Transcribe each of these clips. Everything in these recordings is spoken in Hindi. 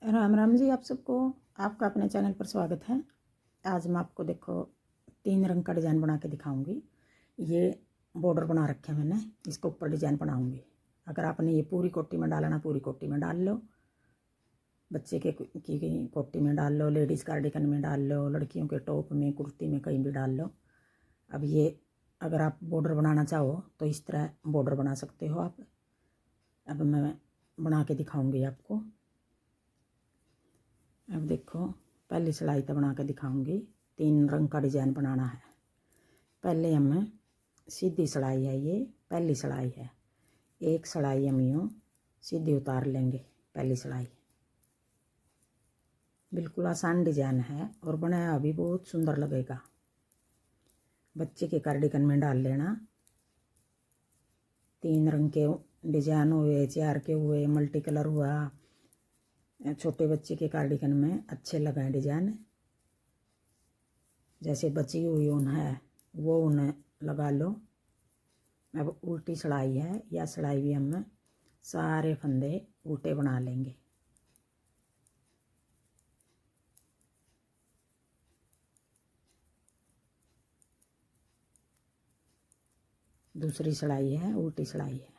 राम राम जी आप सबको। आपका अपने चैनल पर स्वागत है। आज मैं आपको देखो 3 रंग का डिज़ाइन बना के दिखाऊंगी। ये बॉर्डर बना रखे हैं मैंने, इसके ऊपर डिज़ाइन बनाऊंगी। अगर आपने ये पूरी कोटी में डालना, पूरी कोटी में डाल लो, बच्चे के की कोटी में डाल लो, लेडीज़ कार्डिगन में डाल लो, लड़कियों के टॉप में, कुर्ती में, कहीं भी डाल लो। अब ये अगर आप बॉर्डर बनाना चाहो तो इस तरह बॉर्डर बना सकते हो आप। अब मैं बना के दिखाऊंगी आपको। अब देखो, पहली सिलाई तो बना के दिखाऊंगी। 3 रंग का डिज़ाइन बनाना है। पहले हमें सीधी सिलाई है, ये पहली सिलाई है। एक सिलाई हम यूँ सीधी उतार लेंगे। पहली सिलाई बिल्कुल आसान डिज़ाइन है और बनाया भी बहुत सुंदर लगेगा। बच्चे के कार्डिगन में डाल लेना। 3 रंग के डिज़ाइन हुए, 4 के हुए, मल्टी कलर हुआ, छोटे बच्चे के कार्डिगन में अच्छे लगे डिज़ाइन। जैसे बची हुई ऊन है वो ऊन लगा लो। अब उल्टी सिलाई है, या सिलाई भी हम सारे फंदे उल्टे बना लेंगे। दूसरी सिलाई है, उल्टी सिलाई है।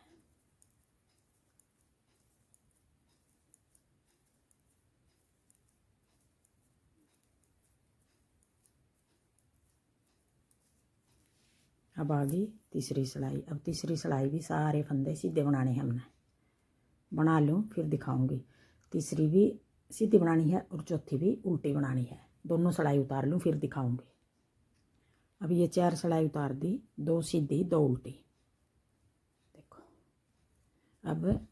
अब आ गई तीसरी सिलाई। अब तीसरी सिलाई भी सारे फंदे सीधे बनाने हैं हमने। बना लूँ फिर दिखाऊंगी। तीसरी भी सीधी बनानी है और चौथी भी उल्टी बनानी है। दोनों सिलाई उतार लूँ फिर दिखाऊंगी। अब ये 4 सिलाई उतार दी, 2 सीधी 2 उल्टी। देखो, अब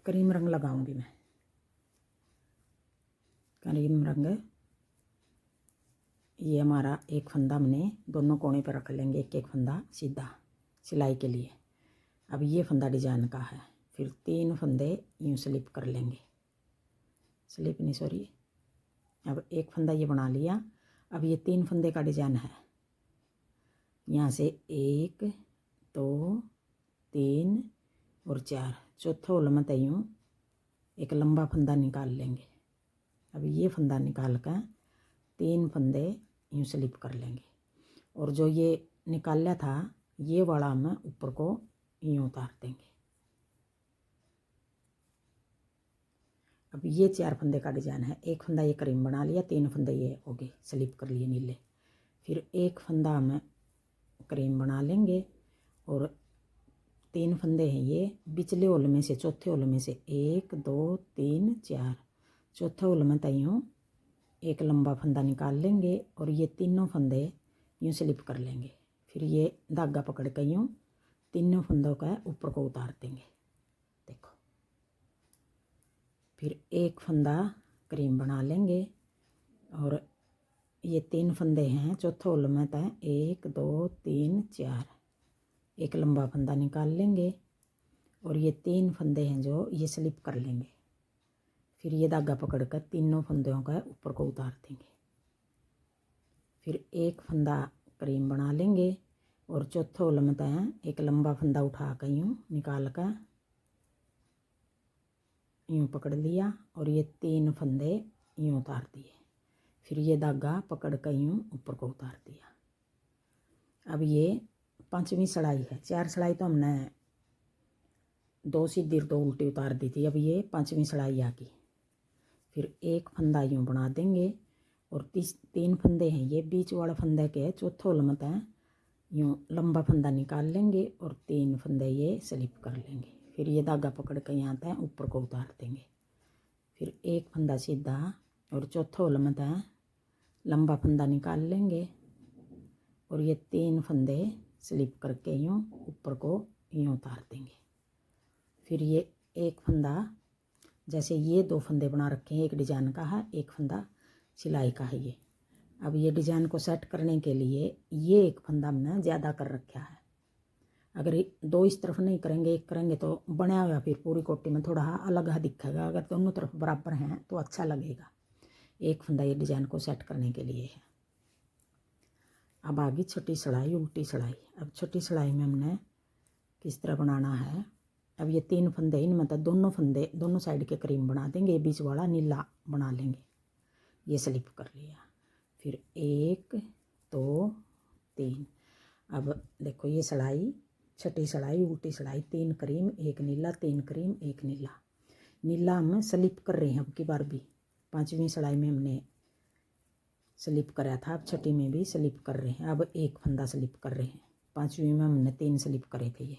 क्रीम रंग लगाऊंगी मैं। क्रीम रंग ये हमारा एक फंदा हमने दोनों कोने पर रख लेंगे, एक एक फंदा सीधा सिलाई के लिए। अब ये फंदा डिजाइन का है, फिर 3 फंदे यूँ स्लिप कर लेंगे। स्लिप नहीं, सॉरी। अब एक फंदा ये बना लिया। अब ये 3 फंदे का डिजाइन है। यहाँ से 1 2 3 और 4, चौथा होल में यूँ एक लंबा फंदा निकाल लेंगे। अब ये फंदा निकाल कर 3 फंदे यूँ स्लिप कर लेंगे और जो ये निकाल लिया था ये वाला हम ऊपर को यूँ उतार देंगे। अब ये 4 फंदे का डिजाइन है। एक फंदा ये क्रीम बना लिया, 3 फंदे ये हो गए स्लिप कर लिए नीले। फिर एक फंदा हम क्रीम बना लेंगे और 3 फंदे हैं ये बिचले होल में से, चौथे होल में से 1 2 3 4, चौथे होल में यूँ एक लंबा फंदा निकाल लेंगे और ये तीनों फंदे यूँ स्लिप कर लेंगे। फिर ये धागा पकड़ कर यूँ तीनों फंदों का ऊपर को उतार देंगे। देखो, फिर एक फंदा क्रीम बना लेंगे और ये 3 फंदे हैं, चौथे होल में 1 2 3 4, एक लंबा फंदा निकाल लेंगे और ये 3 फंदे हैं जो ये स्लिप कर लेंगे। फिर ये धागा पकड़कर तीनों फंदों का ऊपर को उतार देंगे। फिर एक फंदा क्रीम बना लेंगे और चौथे होल में एक लंबा फंदा उठा कर यूँ निकाल कर यूँ पकड़ लिया और ये 3 फंदे यूँ उतार दिए। फिर ये धागा पकड़ कर यूँ ऊपर को उतार दिया। अब ये 5वीं सिलाई है। 4 सिलाई तो हमने 2 सीधी 2 उल्टी उतार दी थी। अब ये 5वीं सिलाई आ गई। फिर एक फंदा यूँ बना देंगे और 3 फंदे हैं ये बीच वाला फंदे के चौथे होल में यूँ लंबा फंदा निकाल लेंगे और 3 फंदे ये स्लिप कर लेंगे। फिर ये धागा पकड़ कर यहाँ तक ऊपर को उतार देंगे। फिर एक फंदा सीधा और चौथे होल में लंबा फंदा निकाल लेंगे और ये 3 फंदे स्लिप करके यूँ ऊपर को यूँ उतार देंगे। फिर ये एक फंदा, जैसे ये 2 फंदे बना रखे हैं, एक डिजाइन का है, एक फंदा सिलाई का है ये। अब ये डिजाइन को सेट करने के लिए ये एक फंदा हमने ज़्यादा कर रखा है। अगर 2 इस तरफ नहीं करेंगे, एक करेंगे तो बनाया हुआ फिर पूरी कोटी में थोड़ा अलग है दिखेगा। अगर दोनों तरफ बराबर हैं तो अच्छा लगेगा। एक फंदा ये डिजाइन को सेट करने के लिए है। अब आगे छोटी सिलाई, उल्टी सिलाई। अब छोटी सिलाई में हमने किस तरह बनाना है अब ये 3 फंदे, इनमें तो दोनों फंदे दोनों साइड के करीम बना देंगे, ये बीच वाला नीला बना लेंगे। ये स्लिप कर लिया, फिर 1 2 3। अब देखो ये सिलाई, छठी सिलाई उल्टी सिलाई, 3 करीम 1 नीला, 3 करीम 1 नीला। नीला हम स्लिप कर रहे हैं अब की बार भी। 5वीं सिलाई में हमने स्लिप कराया था, अब छठी में भी स्लिप कर रहे हैं। अब एक फंदा स्लिप कर रहे हैं। 5वीं में हमने 3 स्लिप करे थे ये।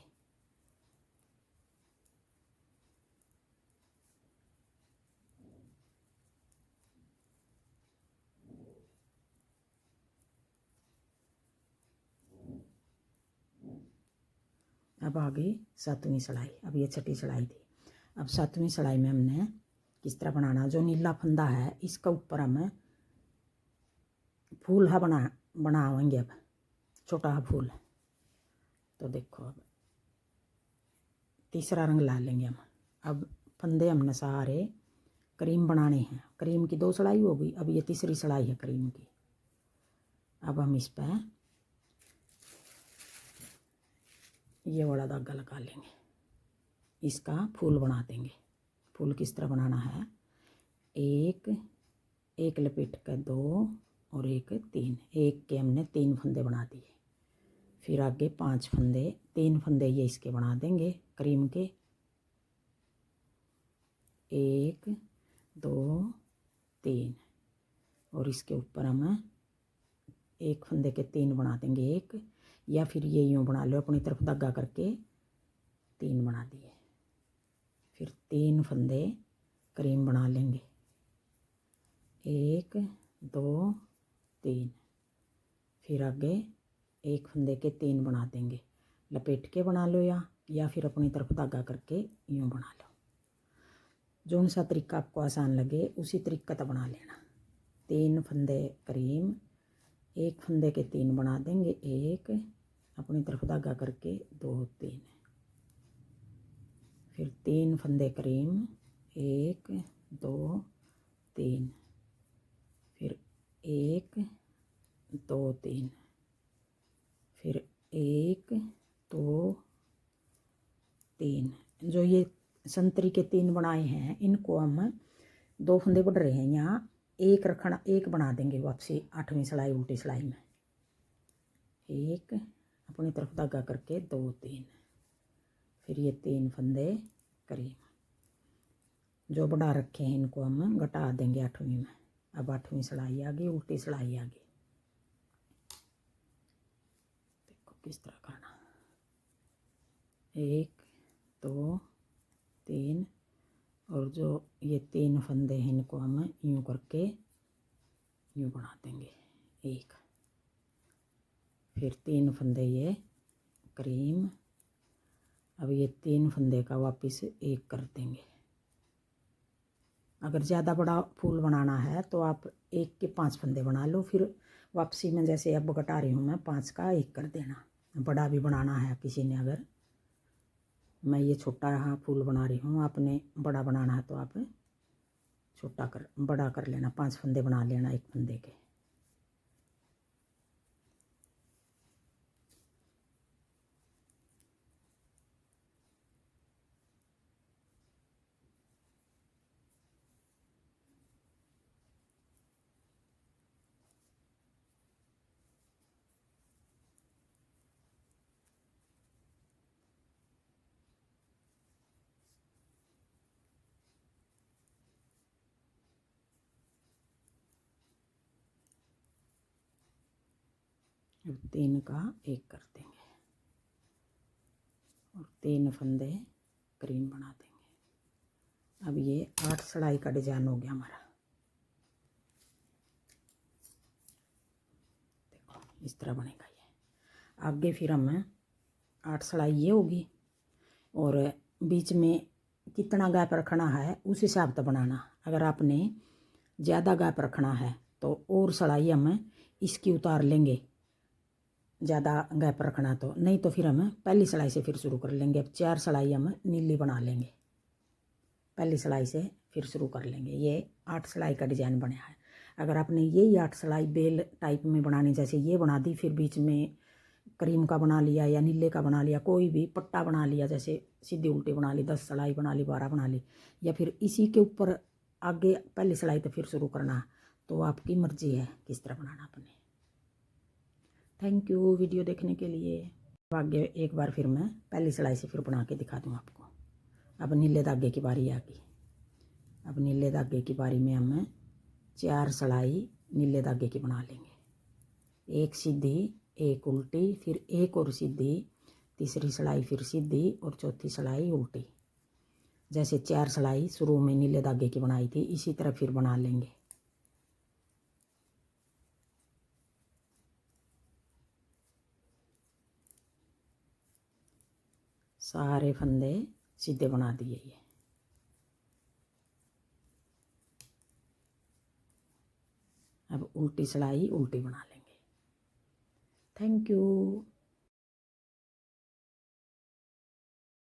अब आगे 7वीं सिलाई, अब ये छठी सिलाई थी। अब 7वीं सिलाई में हमने किस तरह बनाना, जो नीला फंदा है इसका ऊपर हम फूल हा बनाएंगे। अब छोटा हा फूल। तो देखो अब तीसरा रंग ला लेंगे हम। अब फंदे हमने सारे करीम बनाने हैं। करीम की 2 सिलाई हो गई, अब ये तीसरी सिलाई है करीम की। अब हम इस पर ये वाला धागा लगा लेंगे, इसका फूल बना देंगे। फूल किस तरह बनाना है, एक एक लपेट कर 2 और एक 3, एक के हमने 3 फंदे बना दिए। फिर आगे 5 फंदे, 3 फंदे ये इसके बना देंगे करीम के, 1 2 3। और इसके ऊपर हम एक फंदे के 3 बना देंगे, एक, या फिर ये यूँ बना लो अपनी तरफ धागा करके 3 बना दिए। फिर 3 फंदे करीम बना लेंगे, 1 2 3। फिर आगे एक फंदे के 3 बना देंगे, लपेट के बना लो या फिर अपनी तरफ धागा करके यूँ बना लो। जो सा तरीका आपको आसान लगे उसी तरीका तो बना लेना। 3 फंदे करीम, एक फंदे के 3 बना देंगे, एक अपनी तरफ धागा करके 2 3। फिर 3 फंदे करीम, 1 2 3। फिर 1 2 3। फिर 1 2 3। जो ये संतरी के 3 बनाए हैं इनको हम 2 फंदे बढ़ रहे हैं, यहाँ एक रखना, एक बना देंगे वापसी 8वीं सिलाई उल्टी सिलाई में। एक अपनी तरफ धागा करके 2 3। फिर ये 3 फंदे करीम जो बढ़ा रखे हैं इनको हम घटा देंगे 8वीं में। अब 8वीं सिलाई आ गई, उल्टी सिलाई आ गई। देखो किस तरह करना, 1 2 3। और जो ये 3 फंदे हैं इनको हम यूँ करके यूँ बना देंगे, एक। फिर 3 फंदे ये करीम, अब ये 3 फंदे का वापस एक कर देंगे। अगर ज़्यादा बड़ा फूल बनाना है तो आप 1 के 5 फंदे बना लो, फिर वापसी में जैसे अब घटा रही हूँ मैं 5 का 1 कर देना। बड़ा भी बनाना है किसी ने, अगर मैं ये छोटा यहाँ फूल बना रही हूँ, आपने बड़ा बनाना है तो आप बड़ा कर लेना, 5 फंदे बना लेना 1 फंदे के। अब 3 का 1 कर देंगे और 3 फंदे करीम बना देंगे। अब ये 8 सिलाई का डिजाइन हो गया हमारा। देखो इस तरह बनेगा ये। आगे फिर हम 8 सिलाई ये होगी और बीच में कितना गैप रखना है उस हिसाब से बनाना। अगर आपने ज़्यादा गैप रखना है तो और सिलाई हम इसकी उतार लेंगे, ज़्यादा गैप रखना तो, नहीं तो फिर हम पहली सिलाई से फिर शुरू कर लेंगे। अब 4 सिलाई हम नीली बना लेंगे, पहली सिलाई से फिर शुरू कर लेंगे। ये 8 सिलाई का डिज़ाइन बना है। अगर आपने यही 8 सिलाई बेल टाइप में बनानी, जैसे ये बना दी, फिर बीच में क्रीम का बना लिया या नीले का बना लिया, कोई भी पट्टा बना लिया, जैसे सीधी उल्टी बना ली, 10 सिलाई बना ली, 12 बना ली, या फिर इसी के ऊपर आगे पहली सिलाई तो फिर शुरू करना, तो आपकी मर्जी है किस तरह बनाना अपने। थैंक यू वीडियो देखने के लिए। आगे एक बार फिर मैं पहली सिलाई से फिर बना के दिखा दूँ आपको। अब नीले धागे की बारी आ गई। अब नीले धागे की बारी में हमें 4 सिलाई नीले धागे की बना लेंगे, एक सीधी, एक उल्टी, फिर एक और सीधी, तीसरी सिलाई फिर सीधी और चौथी सिलाई उल्टी। जैसे 4 सिलाई शुरू में नीले धागे की बनाई थी, इसी तरह फिर बना लेंगे। सारे फंदे सीधे बना दिए ये। अब उल्टी सिलाई उल्टी बना लेंगे। Thank you.